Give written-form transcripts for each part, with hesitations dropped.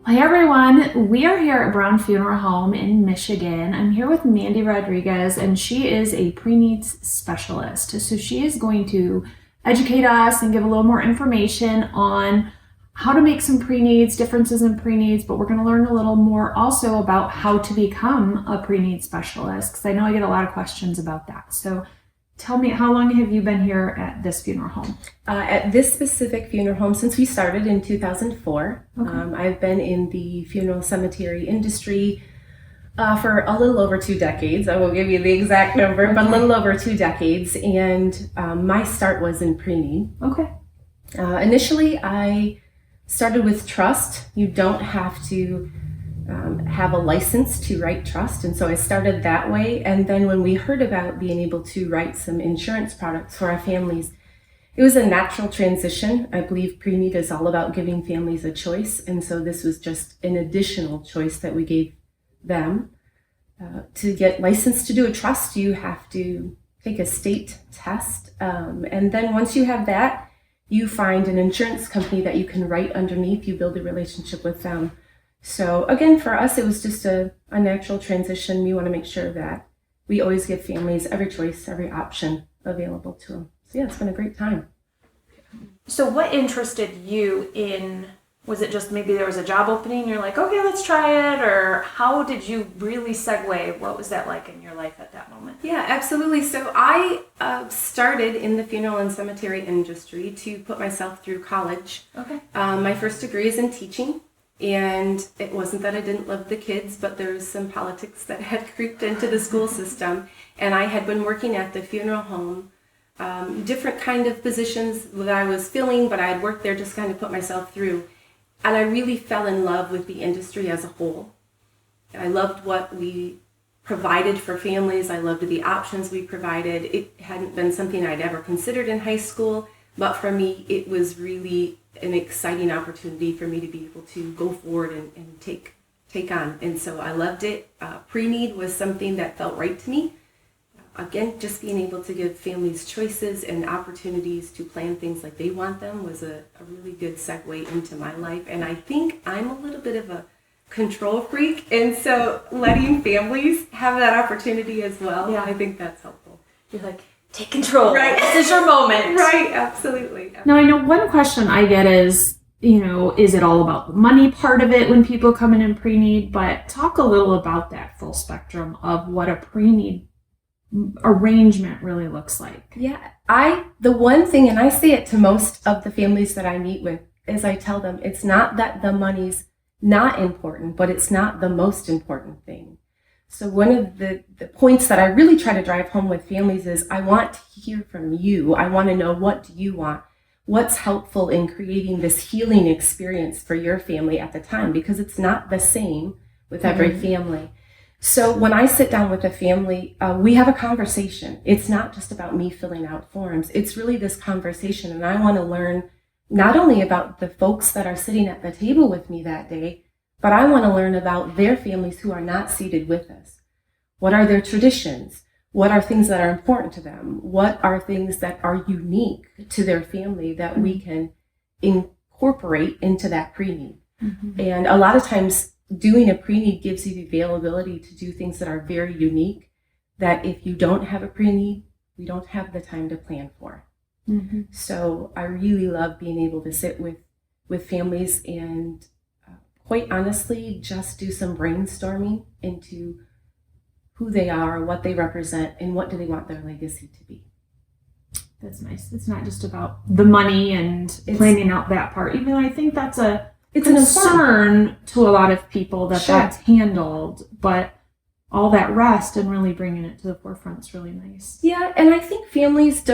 Hi everyone, we are here at Brown Funeral Home in Michigan. I'm here with Mandy Rodriguez and she is a pre-needs specialist. So she is going to educate us and give a little more information on how to make some pre-needs, differences in pre-needs, but we're going to learn a little more also about how to become a pre-needs specialist because I know I get a lot of questions about that. So tell me, how long have you been here at this funeral home? At this specific funeral home, since we started in 2004, okay. I've been in the funeral cemetery industry for a little over 2 decades. I won't give you the exact number, okay. But a little over 2 decades. And my start was in Preneed. Okay. Initially, I started with trust. You don't have to have a license to write trust, and so I started that way. And then when we heard about being able to write some insurance products for our families, it was a natural transition. I believe Preneed is all about giving families a choice, and so this was just an additional choice that we gave them. To get licensed to do a trust, you have to take a state test, and then once you have that, you find an insurance company that you can write underneath. You build a relationship with them. So again, for us, it was just a natural transition. We want to make sure that we always give families every choice, every option available to them. So yeah, it's been a great time. So what interested you in, was it just maybe there was a job opening and you're like, okay, let's try it? Or how did you really segue? What was that like in your life at that moment? Yeah, absolutely. So I started in the funeral and cemetery industry to put myself through college. Okay. My first degree is in teaching. And it wasn't that I didn't love the kids, but there was some politics that had creeped into the school system. And I had been working at the funeral home, different kind of positions that I was filling, but I had worked there just kind of put myself through. And I really fell in love with the industry as a whole. I loved what we provided for families. I loved the options we provided. It hadn't been something I'd ever considered in high school, but for me, it was really an exciting opportunity for me to be able to go forward and take on. And so I loved it. Preneed was something that felt right to me. Again, just being able to give families choices and opportunities to plan things like they want them was a really good segue into my life. And I think I'm a little bit of a control freak. And so letting families have that opportunity as well, yeah. I think that's helpful. You're like, take control. Right. This is your moment. Right. Absolutely. Now, I know one question I get is, is it all about the money part of it when people come in and pre-need? But talk a little about that full spectrum of what a pre-need arrangement really looks like. Yeah. The one thing, and I say it to most of the families that I meet with, is I tell them it's not that the money's not important, but it's not the most important thing. So one of the points that I really try to drive home with families is I want to hear from you. I want to know, what do you want? What's helpful in creating this healing experience for your family at the time? Because it's not the same with every family. So when I sit down with a family, we have a conversation. It's not just about me filling out forms. It's really this conversation. And I want to learn not only about the folks that are sitting at the table with me that day, but I want to learn about their families who are not seated with us. What are their traditions? What are things that are important to them? What are things that are unique to their family that we can incorporate into that pre-need? Mm-hmm. And a lot of times doing a pre-need gives you the availability to do things that are very unique that if you don't have a pre-need, we don't have the time to plan for. Mm-hmm. So I really love being able to sit with families and quite honestly, just do some brainstorming into who they are, what they represent, and what do they want their legacy to be. That's nice. It's not just about the money and planning out that part. Even though I think that's a concern to a lot of people that that's handled, but all that rest and really bringing it to the forefront is really nice. Yeah, and I think families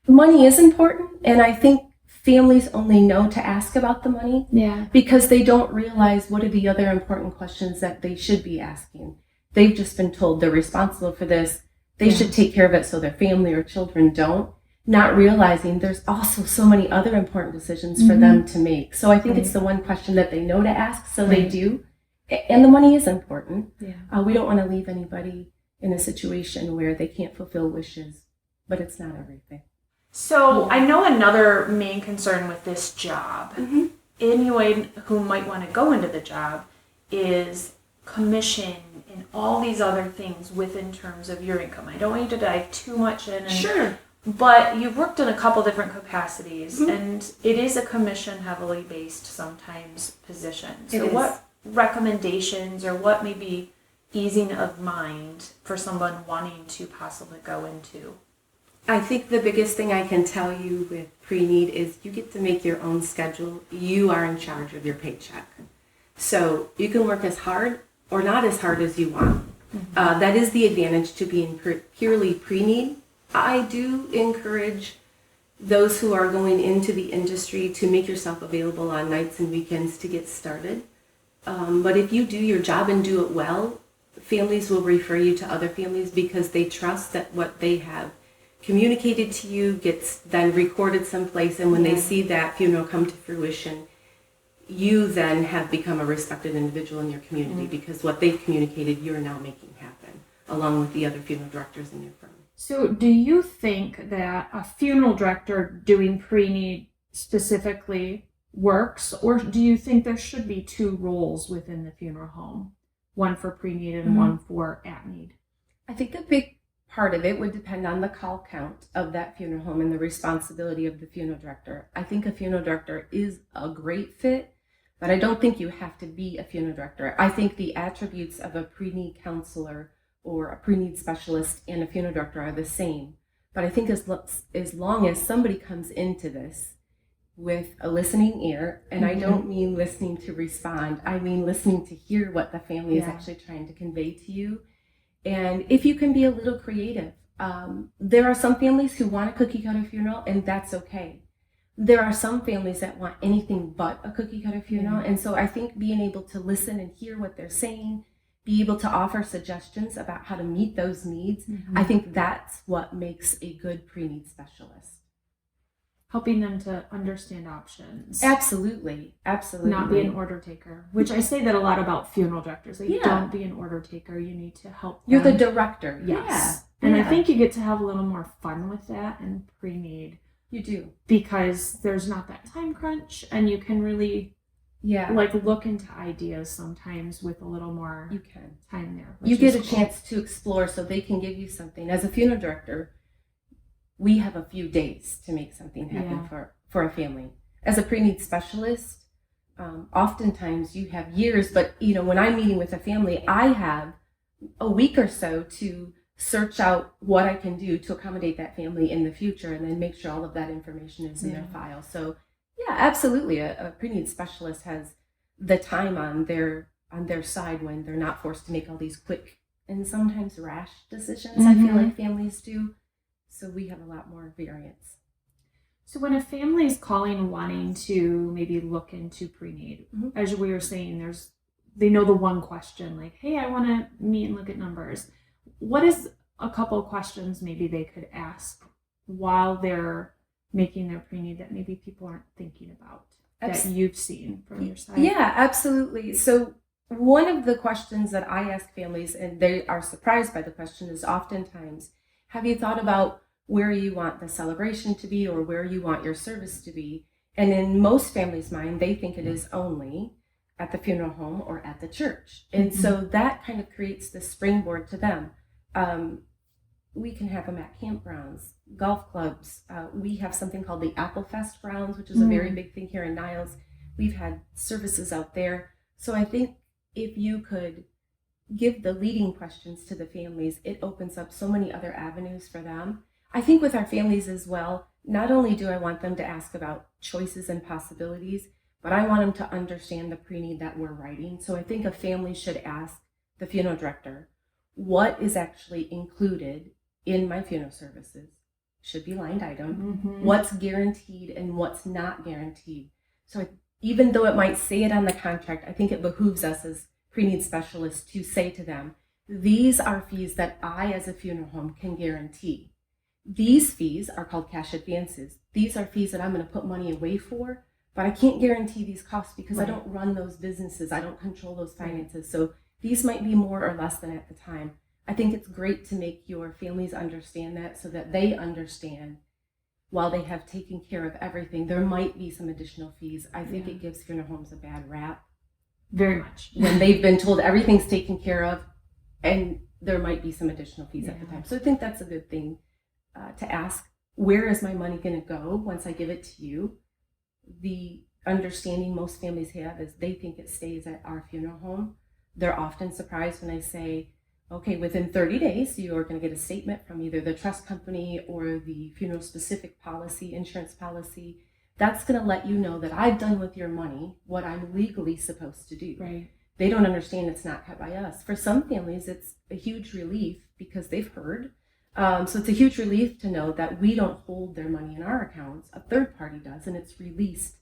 money is important, and I think families only know to ask about the money because they don't realize what are the other important questions that they should be asking. They've just been told they're responsible for this. They should take care of it so their family or children don't, not realizing there's also so many other important decisions for them to make. So I think it's the one question that they know to ask, so they do. And the money is important. Yeah. We don't want to leave anybody in a situation where they can't fulfill wishes, but it's not everything. So I know another main concern with this job anyone who might want to go into the job is commission and all these other things within terms of your income. I don't want you to dive too much in. Sure. But you've worked in a couple different capacities, and it is a commission heavily based sometimes position. So what recommendations or what may be easing of mind for someone wanting to possibly go into? I think the biggest thing I can tell you with Preneed is you get to make your own schedule. You are in charge of your paycheck. So you can work as hard or not as hard as you want. That is the advantage to being purely Preneed. I do encourage those who are going into the industry to make yourself available on nights and weekends to get started. But if you do your job and do it well, families will refer you to other families because they trust that what they have communicated to you gets then recorded someplace, and when they see that funeral come to fruition, you then have become a respected individual in your community because what they've communicated you're now making happen, along with the other funeral directors in your firm. So do you think that a funeral director doing pre-need specifically works, or do you think there should be two roles within the funeral home? One for pre-need and one for at-need? I think a big part of it would depend on the call count of that funeral home and the responsibility of the funeral director. I think a funeral director is a great fit, but I don't think you have to be a funeral director. I think the attributes of a pre-need counselor or a pre-need specialist and a funeral director are the same. But I think as long as somebody comes into this with a listening ear, and I don't mean listening to respond, I mean listening to hear what the family is actually trying to convey to you. And if you can be a little creative, there are some families who want a cookie cutter funeral, and that's okay. There are some families that want anything but a cookie cutter funeral. And so I think being able to listen and hear what they're saying, be able to offer suggestions about how to meet those needs, I think that's what makes a good pre-need specialist. Helping them to understand options. Absolutely. Not be an order taker, which I say that a lot about funeral directors. Like, don't be an order taker. You need to help them. You're the director. Yes. And I think you get to have a little more fun with that in pre-need. You do. Because there's not that time crunch, and you can really like look into ideas sometimes with a little more time there. You get a chance to explore so they can give you something. As a funeral director, we have a few days to make something happen for a family. As a pre-need specialist, oftentimes you have years, but when I'm meeting with a family, I have a week or so to search out what I can do to accommodate that family in the future, and then make sure all of that information is in their file. So absolutely, a pre-need specialist has the time on their side when they're not forced to make all these quick and sometimes rash decisions. I feel like families do. So we have a lot more variance. So when a family is calling wanting to maybe look into pre-need, as we were saying, they know the one question, like, hey, I want to meet and look at numbers. What is a couple of questions maybe they could ask while they're making their pre-need that maybe people aren't thinking about that you've seen from your side? Yeah, absolutely. So one of the questions that I ask families, and they are surprised by the question, is oftentimes, have you thought about where you want the celebration to be or where you want your service to be? And in most families' mind, they think it is only at the funeral home or at the church. And so that kind of creates the springboard to them. We can have them at campgrounds, golf clubs. We have something called the Apple Fest grounds, which is a very big thing here in Niles. We've had services out there. So I think if you could give the leading questions to the families, it opens up so many other avenues for them. I think with our families as well, not only do I want them to ask about choices and possibilities, but I want them to understand the pre-need that we're writing. So I think a family should ask the funeral director, what is actually included in my funeral services? Should be lined item. What's guaranteed and what's not guaranteed? So even though it might say it on the contract, I think it behooves us as pre-need specialists to say to them, these are fees that I as a funeral home can guarantee. These fees are called cash advances. These are fees that I'm going to put money away for, but I can't guarantee these costs because I don't run those businesses. I don't control those finances. So these might be more or less than at the time. I think it's great to make your families understand that so that they understand while they have taken care of everything, there might be some additional fees. I think Yeah. it gives funeral homes a bad rap Very much. when they've been told everything's taken care of, and there might be some additional fees at the Yeah. time. So I think that's a good thing to ask. Where is my money going to go once I give it to you? The understanding most families have is they think it stays at our funeral home. They're often surprised when I say, okay, within 30 days, you are going to get a statement from either the trust company or the funeral specific policy, insurance policy. That's going to let you know that I've done with your money what I'm legally supposed to do. Right. They don't understand it's not cut by us. For some families, it's a huge relief because they've heard. So it's a huge relief to know that we don't hold their money in our accounts. A third party does, and it's released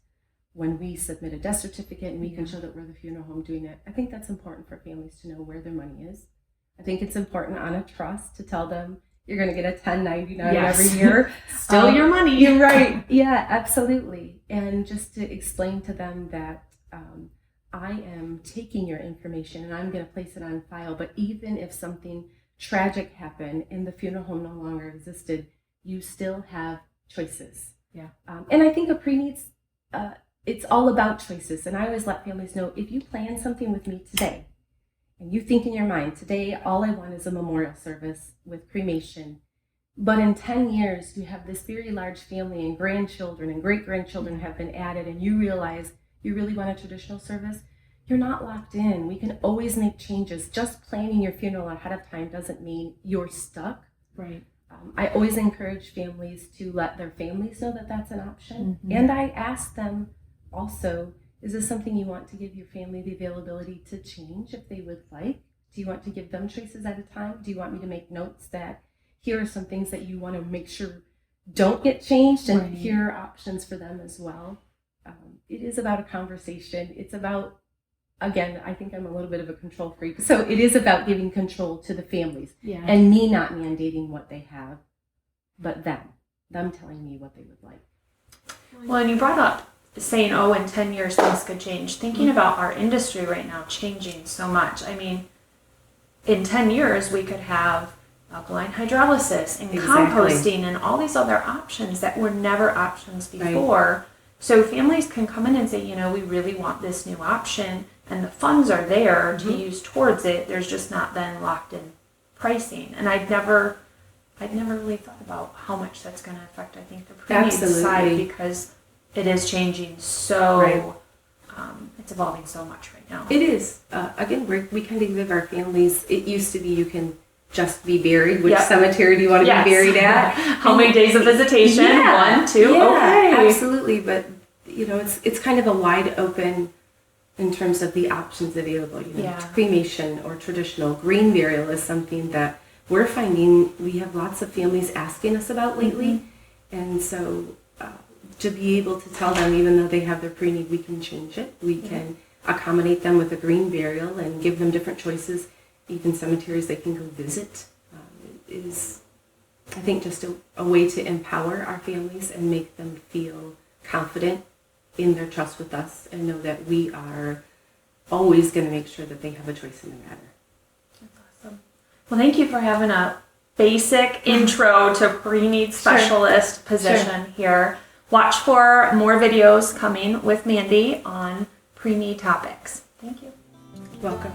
when we submit a death certificate and we can show that we're the funeral home doing it. I think that's important for families to know where their money is. I think it's important on a trust to tell them you're going to get a 1099 Yes. every year. Still your money. You're right. Yeah, absolutely. And just to explain to them that I am taking your information and I'm going to place it on file. But even if something tragic happened and the funeral home no longer existed, you still have choices. Yeah. And I think a pre-needs, it's all about choices. And I always let families know, if you plan something with me today and you think in your mind, today all I want is a memorial service with cremation, but in 10 years you have this very large family and grandchildren and great-grandchildren have been added, and you realize you really want a traditional service, you're not locked in. We can always make changes. Just planning your funeral ahead of time doesn't mean you're stuck. Right. I always encourage families to let their families know that that's an option. And I ask them also, is this something you want to give your family the availability to change if they would like? Do you want to give them choices at a time? Do you want me to make notes that here are some things that you want to make sure don't get changed, and Right. here are options for them as well? It is about a conversation. It's about, again, I think I'm a little bit of a control freak. So it is about giving control to the families Yeah. and me not mandating what they have, but them telling me what they would like. Well, and you brought up saying, oh, in 10 years things could change. Thinking about our industry right now changing so much. I mean, in 10 years we could have alkaline hydrolysis and composting and all these other options that were never options before. Right. So families can come in and say, you know, we really want this new option, and the funds are there to use towards it. There's just not then locked in pricing. And I'd never really thought about how much that's going to affect, I think, the pre-need side, because it is changing so, it's evolving so much right now. It is. Again, we kind of give our families, it used to be you can just be buried. Which cemetery do you want to be buried at? How many days of visitation? 1, 2? Yeah, okay. Absolutely. But, you know, it's kind of a wide open in terms of the options available. You know, cremation or traditional green burial is something that we're finding we have lots of families asking us about lately. And so to be able to tell them, even though they have their pre-need, we can change it. We can accommodate them with a green burial and give them different choices. Even cemeteries they can go visit is, I think, just a way to empower our families and make them feel confident in their trust with us and know that we are always going to make sure that they have a choice in the matter. That's awesome. Well, thank you for having a basic intro to pre-need specialist position here. Watch for more videos coming with Mandy on pre-need topics. Thank you. Welcome.